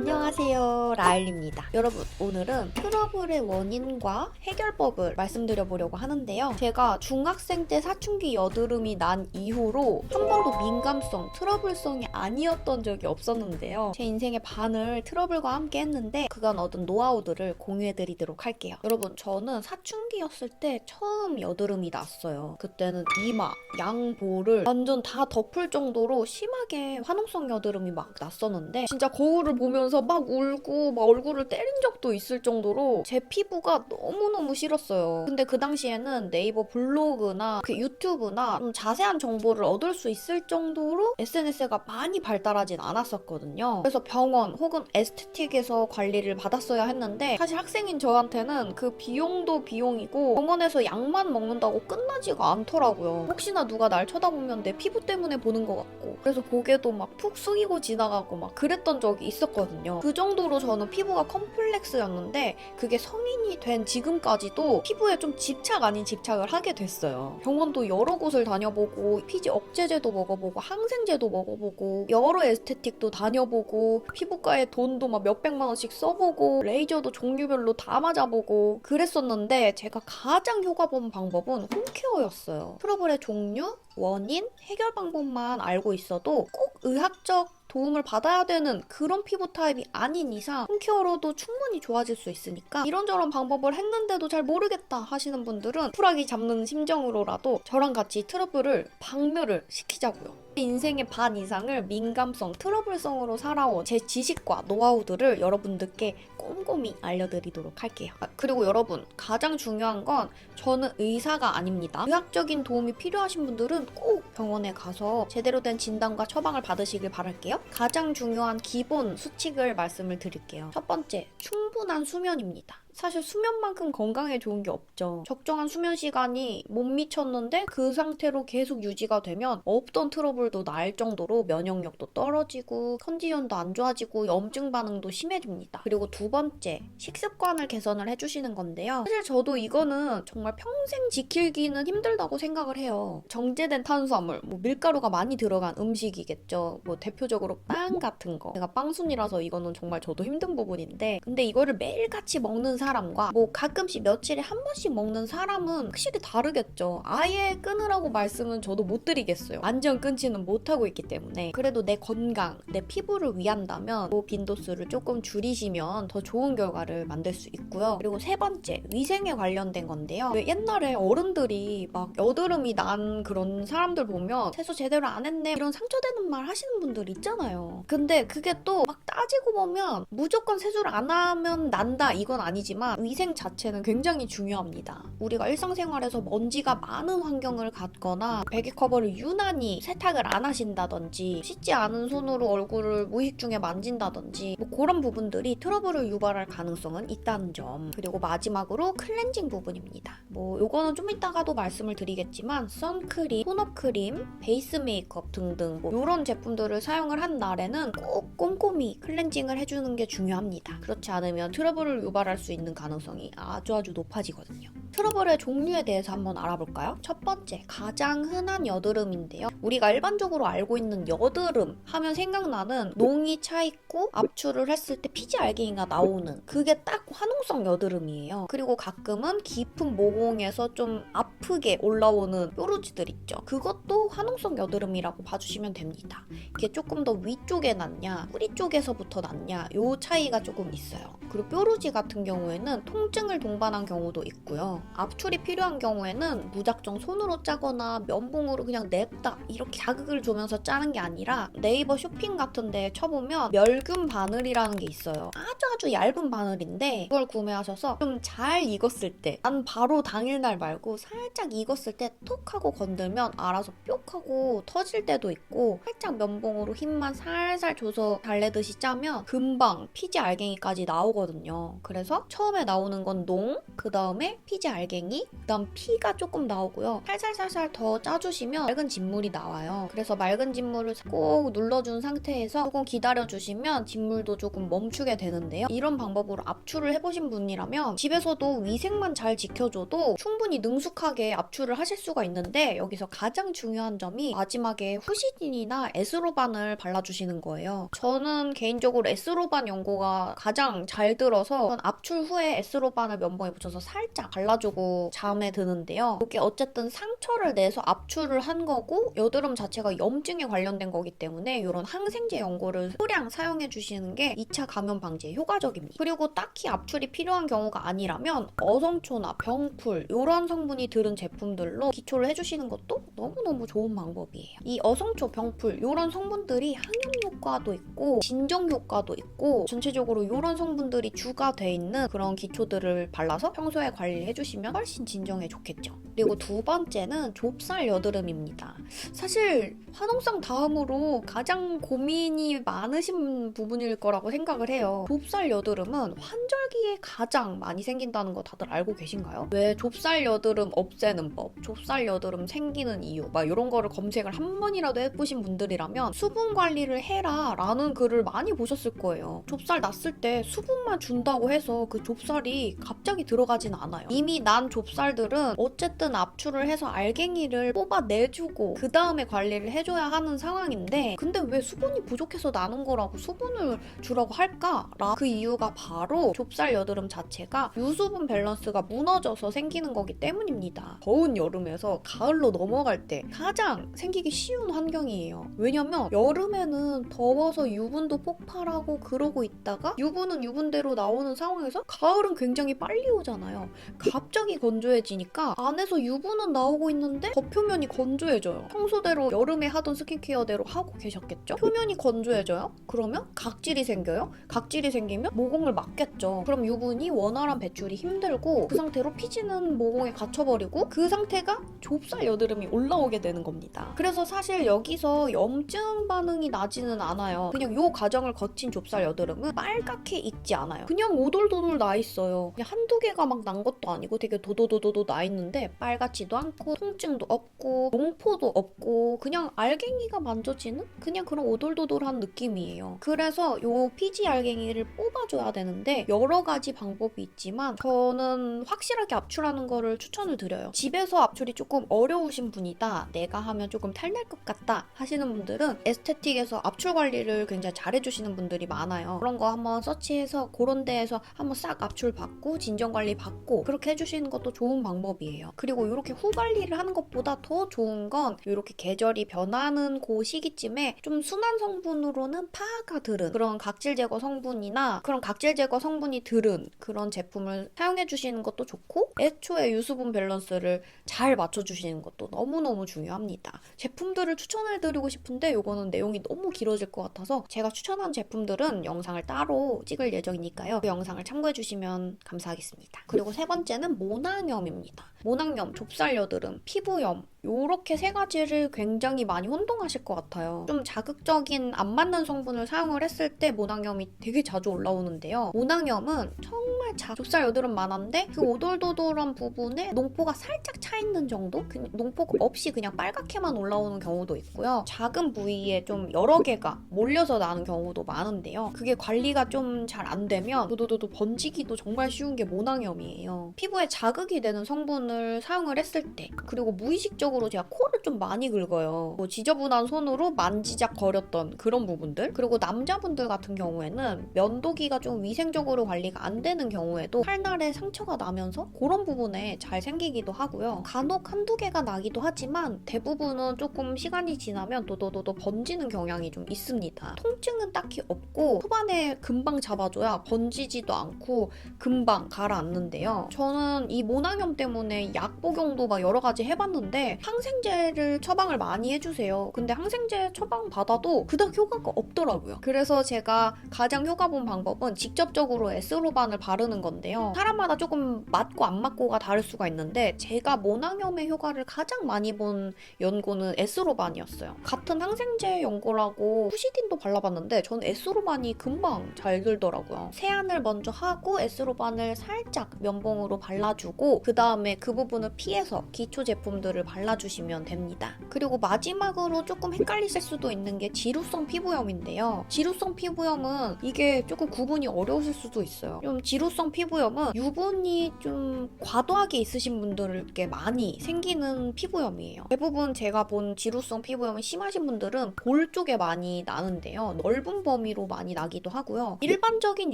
안녕하세요, 라일입니다. 여러분, 오늘은 트러블의 원인과 해결법을 말씀드려보려고 하는데요. 제가 중학생 때 사춘기 여드름이 난 이후로 한 번도 민감성, 트러블성이 아니었던 적이 없었는데요. 제 인생의 반을 트러블과 함께 했는데 그간 얻은 노하우들을 공유해드리도록 할게요. 여러분, 저는 사춘기였을 때 처음 여드름이 났어요. 그때는 이마, 양볼을 완전 다 덮을 정도로 심하게 화농성 여드름이 막 났었는데 진짜 거울을 보면서 막 울고 막 얼굴을 때린 적도 있을 정도로 제 피부가 너무너무 싫었어요. 근데 그 당시에는 네이버 블로그나 유튜브나 좀 자세한 정보를 얻을 수 있을 정도로 SNS가 많이 발달하진 않았었거든요. 그래서 병원 혹은 에스테틱에서 관리를 받았어야 했는데 사실 학생인 저한테는 그 비용도 비용이고 병원에서 약만 먹는다고 끝나지가 않더라고요. 혹시나 누가 날 쳐다보면 내 피부 때문에 보는 것 같고 그래서 고개도 막 푹 숙이고 지나가고 막 그랬던 적이 있었거든요. 그 정도로 저는 피부가 컴플렉스였는데 그게 성인이 된 지금까지도 피부에 좀 집착 아닌 집착을 하게 됐어요. 병원도 여러 곳을 다녀보고 피지 억제제도 먹어보고 항생제도 먹어보고 여러 에스테틱도 다녀보고 피부과에 돈도 막 몇백만 원씩 써보고 레이저도 종류별로 다 맞아보고 그랬었는데 제가 가장 효과 본 방법은 홈케어였어요. 트러블의 종류, 원인, 해결 방법만 알고 있어도 꼭 의학적 도움을 받아야 되는 그런 피부 타입이 아닌 이상 홈케어로도 충분히 좋아질 수 있으니까 이런저런 방법을 했는데도 잘 모르겠다 하시는 분들은 쿨하게 잡는 심정으로라도 저랑 같이 트러블을 박멸을 시키자고요. 인생의 반 이상을 민감성, 트러블성으로 살아온 제 지식과 노하우들을 여러분들께 꼼꼼히 알려드리도록 할게요. 그리고 여러분, 가장 중요한 건 저는 의사가 아닙니다. 의학적인 도움이 필요하신 분들은 꼭 병원에 가서 제대로 된 진단과 처방을 받으시길 바랄게요. 가장 중요한 기본 수칙을 말씀을 드릴게요. 첫 번째, 충분한 수면입니다. 사실 수면만큼 건강에 좋은 게 없죠. 적정한 수면 시간이 못 미쳤는데 그 상태로 계속 유지가 되면 없던 트러블도 날 정도로 면역력도 떨어지고 컨디션도 안 좋아지고 염증 반응도 심해집니다. 그리고 두 번째, 식습관을 개선을 해주시는 건데요. 사실 저도 이거는 정말 평생 지키기는 힘들다고 생각을 해요. 정제된 탄수화물, 밀가루가 많이 들어간 음식이겠죠. 대표적으로 빵 같은 거. 제가 빵순이라서 이거는 정말 저도 힘든 부분인데 근데 이거를 매일같이 먹는 사람과 가끔씩 며칠에 한 번씩 먹는 사람은 확실히 다르겠죠. 아예 끊으라고 말씀은 저도 못 드리겠어요. 완전 끊지는 못하고 있기 때문에. 그래도 내 건강, 내 피부를 위한다면 빈도수를 조금 줄이시면 더 좋은 결과를 만들 수 있고요. 그리고 세 번째, 위생에 관련된 건데요. 왜 옛날에 어른들이 막 여드름이 난 그런 사람들 보면 세수 제대로 안 했네 이런 상처되는 말 하시는 분들 있잖아요. 근데 그게 또 막 따지고 보면 무조건 세수를 안 하면 난다 이건 아니지만 위생 자체는 굉장히 중요합니다. 우리가 일상생활에서 먼지가 많은 환경을 갖거나 베개 커버를 유난히 세탁을 안 하신다든지 씻지 않은 손으로 얼굴을 무의식 중에 만진다든지 그런 부분들이 트러블을 유발할 가능성은 있다는 점. 그리고 마지막으로 클렌징 부분입니다. 요거는 좀 이따가도 말씀을 드리겠지만 선크림, 톤업 크림, 베이스 메이크업 등등 이런 제품들을 사용을 한 날에는 꼭 꼼꼼히 클렌징을 해주는 게 중요합니다. 그렇지 않으면 트러블을 유발할 수 있는 가능성이 아주 높아지거든요. 트러블의 종류에 대해서 한번 알아볼까요? 첫 번째, 가장 흔한 여드름인데요. 우리가 일반적으로 알고 있는 여드름 하면 생각나는 농이 차있고 압출을 했을 때 피지 알갱이가 나오는 그게 딱 화농성 여드름이에요. 그리고 가끔은 깊은 모공에서 좀 아프게 올라오는 뾰루지들 있죠. 그것도 화농성 여드름이라고 봐주시면 됩니다. 이게 조금 더 위쪽에 났냐 뿌리 쪽에서부터 났냐 요 차이가 조금 있어요. 그리고 뾰루지 같은 경우에는 통증을 동반한 경우도 있고요. 압출이 필요한 경우에는 무작정 손으로 짜거나 면봉으로 그냥 냅다 이렇게 자극을 주면서 짜는 게 아니라 네이버 쇼핑 같은 데 쳐보면 멸균 바늘이라는 게 있어요. 아주 얇은 바늘인데 그걸 구매하셔서 좀 잘 익었을 때 난 바로 당일날 말고 살짝 익었을 때 톡 하고 건들면 알아서 뿅 하고 터질 때도 있고 살짝 면봉으로 힘만 살살 줘서 달래듯이 짜면 금방 피지 알갱이까지 나오거든요. 그래서 처음에 나오는 건 농, 그 다음에 피지 알갱이, 그 다음 피가 조금 나오고요. 살살살살 더 짜주시면 맑은 진물이 나와요. 그래서 맑은 진물을 꼭 눌러준 상태에서 조금 기다려주시면 진물도 조금 멈추게 되는데요. 이런 방법으로 압출을 해보신 분이라면 집에서도 위생만 잘 지켜줘도 충분히 능숙하게 압출을 하실 수가 있는데, 여기서 가장 중요한 점이 마지막에 후시딘이나 에스로반을 발라주시는 거예요. 저는 개인적으로 에스로반 연고가 가장 잘 들어서 압출 후에 에스로반을 면봉에 묻혀서 살짝 발라주고 잠에 드는데요. 이게 어쨌든 상처를 내서 압출을 한 거고 여드름 자체가 염증에 관련된 거기 때문에 이런 항생제 연고를 소량 사용해 주시는 게 2차 감염 방지에 효과적입니다. 그리고 딱히 압출이 필요한 경우가 아니라면 어성초나 병풀 이런 성분이 들은 제품들로 기초를 해주시는 것도 너무너무 좋은 방법이에요. 이 어성초, 병풀 이런 성분들이 항염 효과도 있고 진정 효과도 있고 전체적으로 이런 성분들이 주가 돼 있는 그런 기초들을 발라서 평소에 관리를 해주시면 훨씬 진정에 좋겠죠. 그리고 두 번째는 좁쌀 여드름입니다. 사실 화농성 다음으로 가장 고민이 많으신 부분일 거라고 생각을 해요. 좁쌀 여드름은 환절기에 가장 많이 생긴다는 거 다들 알고 계신가요? 왜 좁쌀 여드름 없애는 법, 좁쌀 여드름 생기는 이유 막 이런 거를 검색을 한 번이라도 해보신 분들이라면 수분 관리를 해라 라는 글을 많이 보셨을 거예요. 좁쌀 났을 때 수분만 준다고 해서 그 좁쌀이 갑자기 들어가진 않아요. 이미 난 좁쌀들은 어쨌든 압출을 해서 알갱이를 뽑아내주고 그 다음에 관리를 해줘야 하는 상황인데, 근데 왜 수분이 부족해서 나는 거라고 수분을 주라고 할까? 그 이유가 바로 좁쌀 여드름 자체가 유수분 밸런스가 무너져서 생기는 거기 때문입니다. 더운 여름에서 가을로 넘어갈 때 가장 생기기 쉬운 환경이에요. 왜냐면 여름에는 더워서 유분도 폭발하고 그러고 있다가 유분은 유분대로 나오는 상황에서 가을은 굉장히 빨리 오잖아요. 갑자기 건조해지니까 안에서 유분은 나오고 있는데 겉표면이 건조해져요. 평소대로 여름에 하던 스킨케어대로 하고 계셨겠죠? 표면이 건조해져요? 그러면 각질이 생겨요? 각질이 생기면 모공을 막겠죠. 그럼 유분이 원활한 배출이 힘들고 그 상태로 피지는 모공에 갇혀버리고 그 상태가 좁쌀 여드름이 올라오게 되는 겁니다. 그래서 사실 여기서 염증 반응이 나지는 않아요. 그냥 요 과정을 거친 좁쌀 여드름은 빨갛게 익지 않아요. 그냥 오돌도돌 나 있어요. 그냥 한두 개가 막 난 것도 아니고 되게 도도도도도 나 있는데 빨갛지도 않고 통증도 없고 농포도 없고 그냥 알갱이가 만져지는 그냥 그런 오돌도돌한 느낌이에요. 그래서 요 피지 알갱이를 뽑아줘야 되는데 여러 가지 방법이 있지만 저는 확실하게 압출하는 거를 추천을 드려요. 집에서 압출이 조금 어려우신 분이다, 내가 하면 조금 탈날 것 같다 하시는 분들은 에스테틱에서 압출 관리를 굉장히 잘해주시는 분들이 많아요. 그런 거 한번 서치해서 그런 데에서 한번 싹 압출 받고 진정 관리 받고 그렇게 해주시는 것도 좋은 방법이에요. 그리고 이렇게 후 관리를 하는 것보다 더 좋은 건 이렇게 계절이 변하는 그 시기쯤에 좀 순한 성분으로는 파가 들은 그런 각질 제거 성분이나 그런 각질 제거 성분이 들은 그런 제품을 사용해 주시는 것도 좋고, 애초에 유수분 밸런스를 잘 맞춰주시는 것도 너무너무 중요합니다. 제품들을 추천해 드리고 싶은데 이거는 내용이 너무 길어질 것 같아서 제가 추천한 제품들은 영상을 따로 찍을 예정이니까요. 그 영상을 참고해 주시면 감사하겠습니다. 그리고 세 번째는 모낭염입니다. 모낭염, 좁쌀 여드름, 피부염 요렇게 세 가지를 굉장히 많이 혼동하실 것 같아요. 좀 자극적인 안 맞는 성분을 사용을 했을 때 모낭염이 되게 자주 올라오는데요. 모낭염은 정말 좁쌀 여드름 많은데 그 오돌도돌한 부분에 농포가 살짝 차 있는 정도? 농포가 없이 그냥 빨갛게만 올라오는 경우도 있고요. 작은 부위에 좀 여러 개가 몰려서 나는 경우도 많은데요. 그게 관리가 좀 잘 안 되면 도도도도 번지기도 정말 쉬운 게 모낭염이에요. 피부에 자극이 되는 성분을 사용을 했을 때, 그리고 무의식적으로 제가 코를 좀 많이 긁어요. 뭐 지저분한 손으로 만지작거렸던 그런 부분들, 그리고 남자분들 같은 경우에는 면도기가 좀 위생적으로 관리가 안 되는 경우에도 팔날에 상처가 나면서 그런 부분에 잘 생기기도 하고요. 간혹 한두 개가 나기도 하지만 대부분은 조금 시간이 지나면 도도도도 번지는 경향이 좀 있습니다. 통증은 딱히 없고 초반에 금방 잡아줘야 번지지도 않고 금방 가라앉는데요. 저는 이 모낭염 때문에 약 복용도 막 여러 가지 해봤는데 항생제를 처방을 많이 해주세요. 근데 항생제 처방 받아도 그닥 효과가 없더라고요. 그래서 제가 가장 효과 본 방법은 직접적으로 에스로반을 바르는 건데요. 사람마다 조금 맞고 안 맞고가 다를 수가 있는데 제가 모낭염의 효과를 가장 많이 본 연고는 에스로반이었어요. 같은 항생제 연고라고 후시딘도 발라봤는데 저는 에스로반이 금방 잘 들더라고요. 세안을 먼저 하고 에스로반을 살짝 면봉으로 발라주고 그 다음에 그 부분을 피해서 기초 제품들을 발라주시면 됩니다. 그리고 마지막으로 조금 헷갈리실 수도 있는 게 지루성 피부염인데요. 지루성 피부염은 이게 조금 구분이 어려우실 수도 있어요. 좀 지루성 피부염은 유분이 좀 과도하게 있으신 분들께 많이 생기는 피부염이에요. 대부분 제가 본 지루성 피부염이 심하신 분들은 볼 쪽에 많이 나는데요. 넓은 범위로 많이 나기도 하고요. 일반적인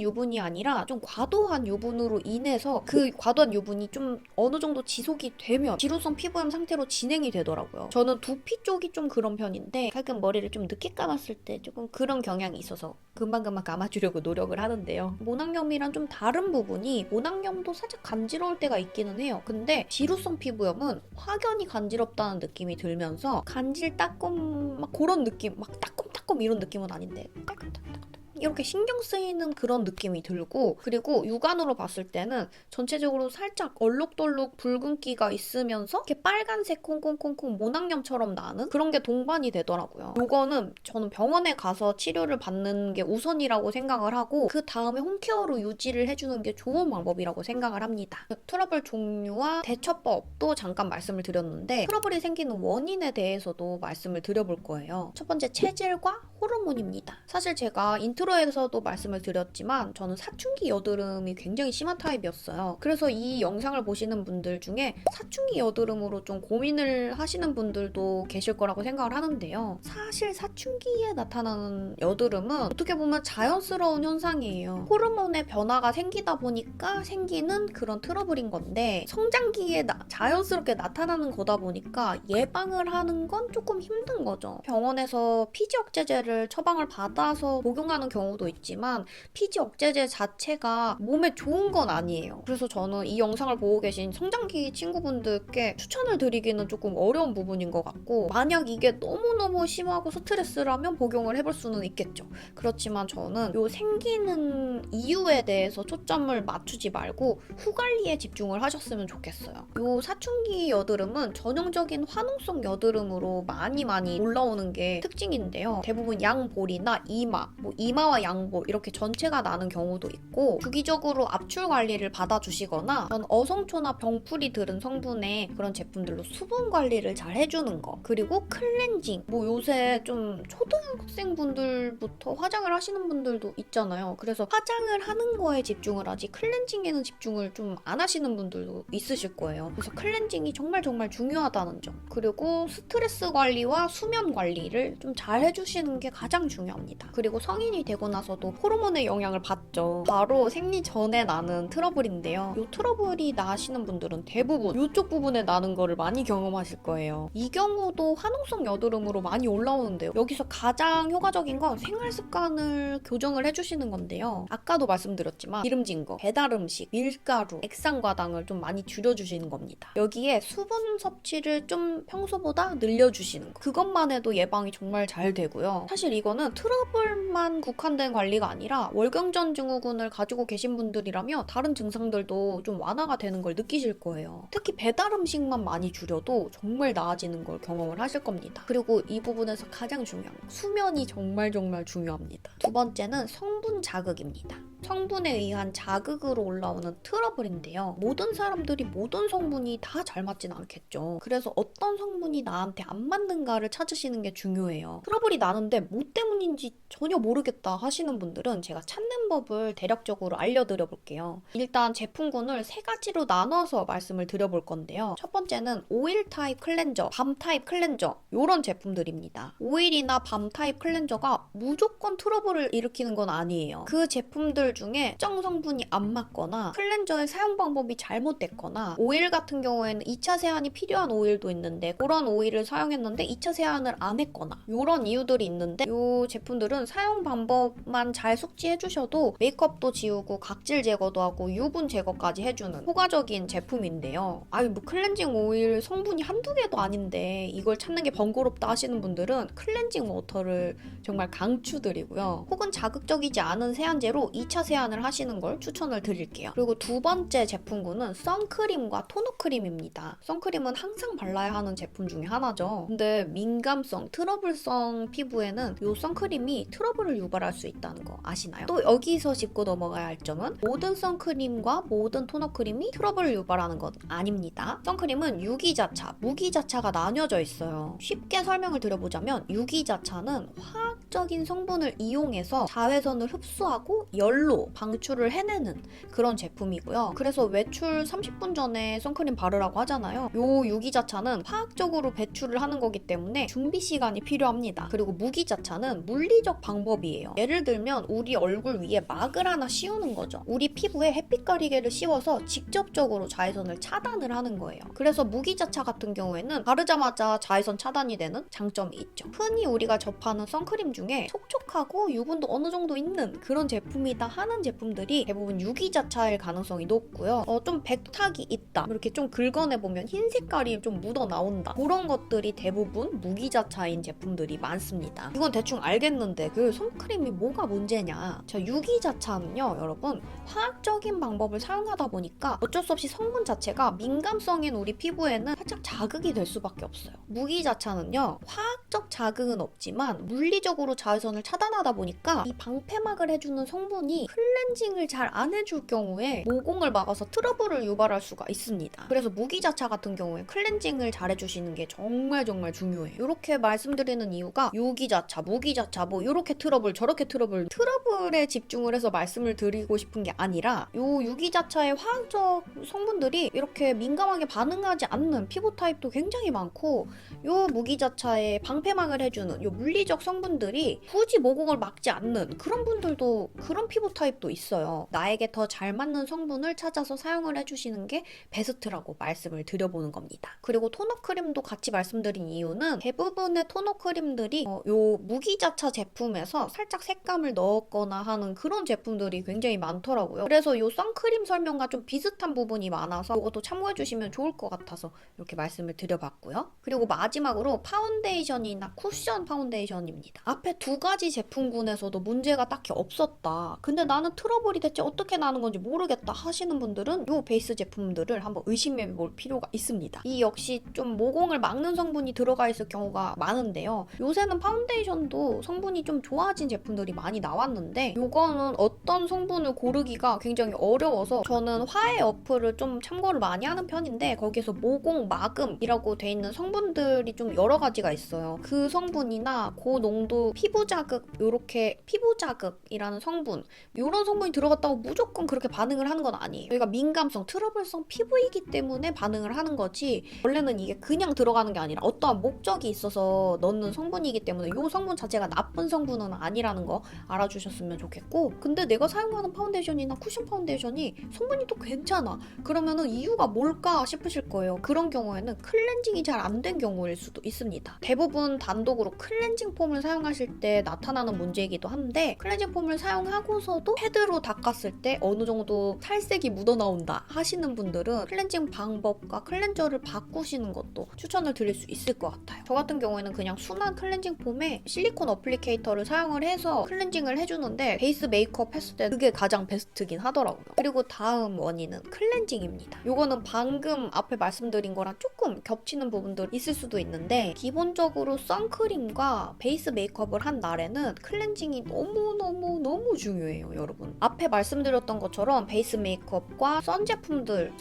유분이 아니라 좀 과도한 유분으로 인해서 그 과도한 유분이 좀 어느 정도 지속이 되면 지루성 피부염 상태로 진행이 되더라고요. 저는 두피 쪽이 좀 그런 편인데 가끔 머리를 좀 늦게 감았을 때 조금 그런 경향이 있어서 금방금방 감아주려고 노력을 하는데요. 모낭염이랑 좀 다른 부분이 모낭염도 살짝 간지러울 때가 있기는 해요. 근데 지루성 피부염은 확연히 간지럽다는 느낌이 들면서 간질 따끔 막 그런 느낌, 막 따끔따끔 이런 느낌은 아닌데 따끔따끔 이렇게 신경 쓰이는 그런 느낌이 들고, 그리고 육안으로 봤을 때는 전체적으로 살짝 얼룩덜룩 붉은기가 있으면서 이렇게 빨간색 콩콩콩콩 모낭염처럼 나는 그런 게 동반이 되더라고요. 요거는 저는 병원에 가서 치료를 받는 게 우선이라고 생각을 하고 그 다음에 홈케어로 유지를 해주는 게 좋은 방법이라고 생각을 합니다. 트러블 종류와 대처법도 잠깐 말씀을 드렸는데 트러블이 생기는 원인에 대해서도 말씀을 드려볼 거예요. 첫 번째, 체질과 호르몬입니다. 사실 제가 인트로에서도 말씀을 드렸지만 저는 사춘기 여드름이 굉장히 심한 타입이었어요. 그래서 이 영상을 보시는 분들 중에 사춘기 여드름으로 좀 고민을 하시는 분들도 계실 거라고 생각을 하는데요. 사실 사춘기에 나타나는 여드름은 어떻게 보면 자연스러운 현상이에요. 호르몬의 변화가 생기다 보니까 생기는 그런 트러블인 건데 성장기에 자연스럽게 나타나는 거다 보니까 예방을 하는 건 조금 힘든 거죠. 병원에서 피지 억제제를 처방을 받아서 복용하는 경우도 있지만 피지 억제제 자체가 몸에 좋은 건 아니에요. 그래서 저는 이 영상을 보고 계신 성장기 친구분들께 추천을 드리기는 조금 어려운 부분인 것 같고, 만약 이게 너무너무 심하고 스트레스라면 복용을 해볼 수는 있겠죠. 그렇지만 저는 요 생기는 이유에 대해서 초점을 맞추지 말고 후 관리에 집중을 하셨으면 좋겠어요. 요 사춘기 여드름은 전형적인 화농성 여드름으로 많이 올라오는 게 특징인데요. 대부분 양볼이나 이마, 이마와 양볼 이렇게 전체가 나는 경우도 있고, 주기적으로 압출 관리를 받아주시거나 전 어성초나 병풀이 들은 성분의 그런 제품들로 수분 관리를 잘 해주는 거, 그리고 클렌징, 요새 좀 초등학생분들부터 화장을 하시는 분들도 있잖아요. 그래서 화장을 하는 거에 집중을 하지 클렌징에는 집중을 좀 안 하시는 분들도 있으실 거예요. 그래서 클렌징이 정말 중요하다는 점, 그리고 스트레스 관리와 수면 관리를 좀 잘 해주시는 게 가장 중요합니다. 그리고 성인이 되고 나서도 호르몬의 영향을 받죠. 바로 생리 전에 나는 트러블인데요. 이 트러블이 나시는 분들은 대부분 이쪽 부분에 나는 거를 많이 경험하실 거예요. 이 경우도 화농성 여드름으로 많이 올라오는데요. 여기서 가장 효과적인 건 생활 습관을 교정을 해주시는 건데요. 아까도 말씀드렸지만 기름진 거, 배달 음식, 밀가루, 액상과당을 좀 많이 줄여주시는 겁니다. 여기에 수분 섭취를 좀 평소보다 늘려주시는 거, 그것만 해도 예방이 정말 잘 되고요. 사실 이거는 트러블만 국한된 관리가 아니라 월경전 증후군을 가지고 계신 분들이라면 다른 증상들도 좀 완화가 되는 걸 느끼실 거예요. 특히 배달 음식만 많이 줄여도 정말 나아지는 걸 경험을 하실 겁니다. 그리고 이 부분에서 가장 중요한 거, 수면이 정말 중요합니다. 두 번째는 성분 자극입니다. 성분에 의한 자극으로 올라오는 트러블인데요. 모든 사람들이 모든 성분이 다 잘 맞진 않겠죠. 그래서 어떤 성분이 나한테 안 맞는가를 찾으시는 게 중요해요. 트러블이 나는데 뭐 때문인지 전혀 모르겠다 하시는 분들은 제가 찾는 법을 대략적으로 알려드려 볼게요. 일단 제품군을 3가지로 나눠서 말씀을 드려볼 건데요. 첫 번째는 오일 타입 클렌저, 밤 타입 클렌저, 이런 제품들입니다. 오일이나 밤 타입 클렌저가 무조건 트러블을 일으키는 건 아니에요. 그 제품들 중에 특정 성분이 안 맞거나 클렌저의 사용 방법이 잘못됐거나, 오일 같은 경우에는 2차 세안이 필요한 오일도 있는데 그런 오일을 사용했는데 2차 세안을 안 했거나 이런 이유들이 있는데 이 제품들은 사용 방법 이것만 잘 숙지해주셔도 메이크업도 지우고 각질 제거도 하고 유분 제거까지 해주는 효과적인 제품인데요. 뭐 클렌징 오일 성분이 한두 개도 아닌데 이걸 찾는 게 번거롭다 하시는 분들은 클렌징 워터를 정말 강추드리고요. 혹은 자극적이지 않은 세안제로 2차 세안을 하시는 걸 추천을 드릴게요. 그리고 두 번째 제품군은 선크림과 토너 크림입니다. 선크림은 항상 발라야 하는 제품 중에 하나죠. 근데 민감성, 트러블성 피부에는 이 선크림이 트러블을 유발할 수 있다는 거 아시나요? 또 여기서 짚고 넘어가야 할 점은 모든 선크림과 모든 토너 크림이 트러블을 유발하는 건 아닙니다. 선크림은 유기자차, 무기자차가 나뉘어져 있어요. 쉽게 설명을 드려보자면 유기자차는 화학적인 성분을 이용해서 자외선을 흡수하고 열로 방출을 해내는 그런 제품이고요. 그래서 외출 30분 전에 선크림 바르라고 하잖아요. 요 유기자차는 화학적으로 배출을 하는 거기 때문에 준비 시간이 필요합니다. 그리고 무기자차는 물리적 방법이에요. 예를 들면 우리 얼굴 위에 막을 하나 씌우는 거죠. 우리 피부에 햇빛 가리개를 씌워서 직접적으로 자외선을 차단을 하는 거예요. 그래서 무기자차 같은 경우에는 바르자마자 자외선 차단이 되는 장점이 있죠. 흔히 우리가 접하는 선크림 중에 촉촉하고 유분도 어느 정도 있는 그런 제품이다 하는 제품들이 대부분 유기자차일 가능성이 높고요. 좀 백탁이 있다, 이렇게 좀 긁어내보면 흰 색깔이 좀 묻어 나온다, 그런 것들이 대부분 무기자차인 제품들이 많습니다. 이건 대충 알겠는데 그 선크림이 뭐가 문제냐. 자, 유기자차는요 여러분, 화학적인 방법을 사용하다 보니까 어쩔 수 없이 성분 자체가 민감성인 우리 피부에는 살짝 자극이 될 수밖에 없어요. 무기자차는요 화학적 자극은 없지만 물리적으로 자외선을 차단하다 보니까 이 방패막을 해주는 성분이 클렌징을 잘 안 해줄 경우에 모공을 막아서 트러블을 유발할 수가 있습니다. 그래서 무기자차 같은 경우에 클렌징을 잘 해주시는 게 정말 중요해요. 이렇게 말씀드리는 이유가 유기자차, 무기자차 뭐 이렇게 트러블 저렇게 트러블에 집중을 해서 말씀을 드리고 싶은 게 아니라 요 유기자차의 화학적 성분들이 이렇게 민감하게 반응하지 않는 피부 타입도 굉장히 많고, 요 무기자차의 방패막을 해주는 요 물리적 성분들이 굳이 모공을 막지 않는 그런 분들도, 그런 피부 타입도 있어요. 나에게 더 잘 맞는 성분을 찾아서 사용을 해주시는 게 베스트라고 말씀을 드려보는 겁니다. 그리고 토너 크림도 같이 말씀드린 이유는 대부분의 토너 크림들이 요 무기자차 제품에서 살짝 색감을 넣었거나 하는 그런 제품들이 굉장히 많더라고요. 그래서 요 선크림 설명과 좀 비슷한 부분이 많아서 이것도 참고해주시면 좋을 것 같아서 이렇게 말씀을 드려봤고요. 그리고 마지막으로 파운데이션이나 쿠션 파운데이션입니다. 앞에 두 가지 제품군에서도 문제가 딱히 없었다, 근데 나는 트러블이 대체 어떻게 나는 건지 모르겠다 하시는 분들은 이 베이스 제품들을 한번 의심해 볼 필요가 있습니다. 이 역시 좀 모공을 막는 성분이 들어가 있을 경우가 많은데요. 요새는 파운데이션도 성분이 좀 좋아진 제품들이 많이 나왔는데 요거는 어떤 성분을 고르기가 굉장히 어려워서 저는 화해 어플을 좀 참고를 많이 하는 편인데 거기에서 모공 마금이라고 돼 있는 성분들이 좀 여러 가지가 있어요. 그 성분이나 고농도 피부 자극, 요렇게 피부 자극이라는 성분, 요런 성분이 들어갔다고 무조건 그렇게 반응을 하는 건 아니에요. 저희가 민감성, 트러블성 피부이기 때문에 반응을 하는 거지 원래는 이게 그냥 들어가는 게 아니라 어떠한 목적이 있어서 넣는 성분이기 때문에 이 성분 자체가 나쁜 성분은 아니라는 거 알아주셨으면 좋겠고, 근데 내가 사용하는 파운데이션이나 쿠션 파운데이션이 성분이 또 괜찮아, 그러면은 이유가 뭘까 싶으실 거예요. 그런 경우에는 클렌징이 잘 안 된 경우일 수도 있습니다. 대부분 단독으로 클렌징 폼을 사용하실 때 나타나는 문제이기도 한데, 클렌징 폼을 사용하고서도 패드로 닦았을 때 어느 정도 탈색이 묻어나온다 하시는 분들은 클렌징 방법과 클렌저를 바꾸시는 것도 추천을 드릴 수 있을 것 같아요. 저 같은 경우에는 그냥 순한 클렌징 폼에 실리콘 어플리케이터를 사용을 해서 클렌징을 해주는데 베이스 메이크업 했을 때 그게 가장 베스트긴 하더라고요. 그리고 다음 원인은 클렌징입니다. 요거는 방금 앞에 말씀드린 거랑 조금 겹치는 부분들이 있을 수도 있는데, 기본적으로 선크림과 베이스 메이크업을 한 날에는 클렌징이 너무 중요해요, 여러분. 앞에 말씀드렸던 것처럼 베이스 메이크업과 선 제품들,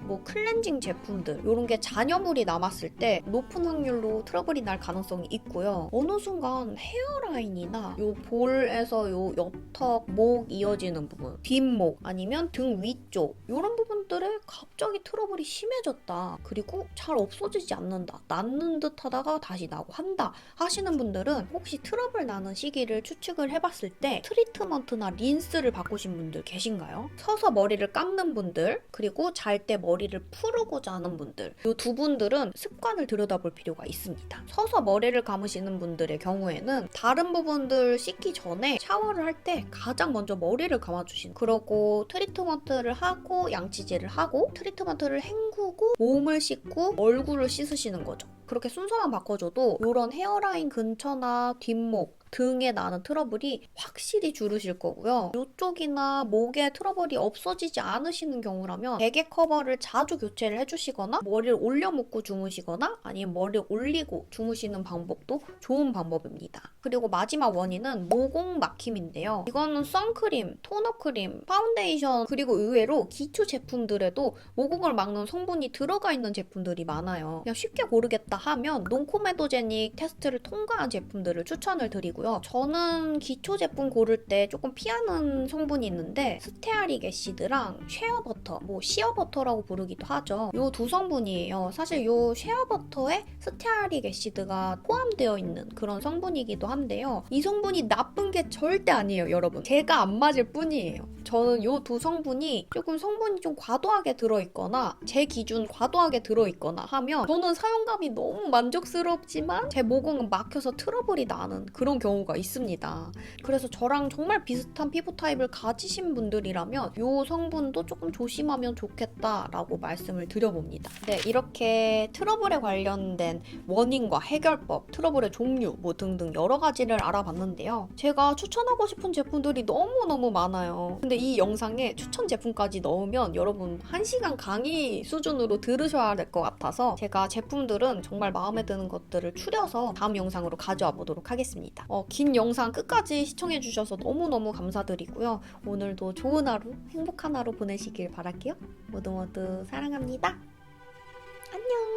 뭐 클렌징 제품들 이런 게 잔여물이 남았을 때 높은 확률로 트러블이 날 가능성이 있고요. 어느 순간 헤어라인이나 요 볼에서 요 옆턱, 목 이어지는 부분, 뒷목 아니면 등 위쪽 이런 부분들 것들에 갑자기 트러블이 심해졌다. 그리고 잘 없어지지 않는다. 낫는 듯 하다가 다시 나고 한다. 하시는 분들은 혹시 트러블 나는 시기를 추측을 해봤을 때 트리트먼트나 린스를 바꾸신 분들 계신가요? 서서 머리를 감는 분들, 그리고 잘 때 머리를 풀고자 하는 분들, 이 두 분들은 습관을 들여다볼 필요가 있습니다. 서서 머리를 감으시는 분들의 경우에는 다른 부분들 씻기 전에 샤워를 할 때 가장 먼저 머리를 감아주신, 그러고 트리트먼트를 하고 양치질을 하고 트리트먼트를 헹구고 몸을 씻고 얼굴을 씻으시는 거죠. 그렇게 순서만 바꿔줘도 이런 헤어라인 근처나 뒷목, 등에 나는 트러블이 확실히 줄으실 거고요. 이쪽이나 목에 트러블이 없어지지 않으시는 경우라면 베개 커버를 자주 교체를 해주시거나 머리를 올려 묶고 주무시거나 아니면 머리를 올리고 주무시는 방법도 좋은 방법입니다. 그리고 마지막 원인은 모공 막힘인데요. 이거는 선크림, 토너 크림, 파운데이션, 그리고 의외로 기초 제품들에도 모공을 막는 성분이 들어가 있는 제품들이 많아요. 그냥 쉽게 고르겠다 하면 논코메도제닉 테스트를 통과한 제품들을 추천을 드리고요. 저는 기초 제품 고를 때 조금 피하는 성분이 있는데 스테아릭 애시드랑 쉐어버터, 시어버터라고 부르기도 하죠. 이 두 성분이에요. 사실 이 쉐어버터에 스테아릭 애시드가 포함되어 있는 그런 성분이기도 한데요. 이 성분이 나쁜 게 절대 아니에요, 여러분. 제가 안 맞을 뿐이에요. 저는 이 두 성분이 조금 성분이 좀 과도하게 들어있거나 제 기준 과도하게 들어있거나 하면 저는 사용감이 너무 만족스럽지만 제 모공은 막혀서 트러블이 나는 그런 경우가 있습니다. 그래서 저랑 정말 비슷한 피부 타입을 가지신 분들이라면 이 성분도 조금 조심하면 좋겠다라고 말씀을 드려봅니다. 네, 이렇게 트러블에 관련된 원인과 해결법, 트러블의 종류 등등 여러 가지를 알아봤는데요. 제가 추천하고 싶은 제품들이 너무너무 많아요. 근데 이 영상에 추천 제품까지 넣으면 여러분 1시간 강의 수준으로 들으셔야 될 것 같아서 제가 제품들은 정말 마음에 드는 것들을 추려서 다음 영상으로 가져와 보도록 하겠습니다. 긴 영상 끝까지 시청해주셔서 너무너무 감사드리고요. 오늘도 좋은 하루, 행복한 하루 보내시길 바랄게요. 모두 모두 사랑합니다. 안녕!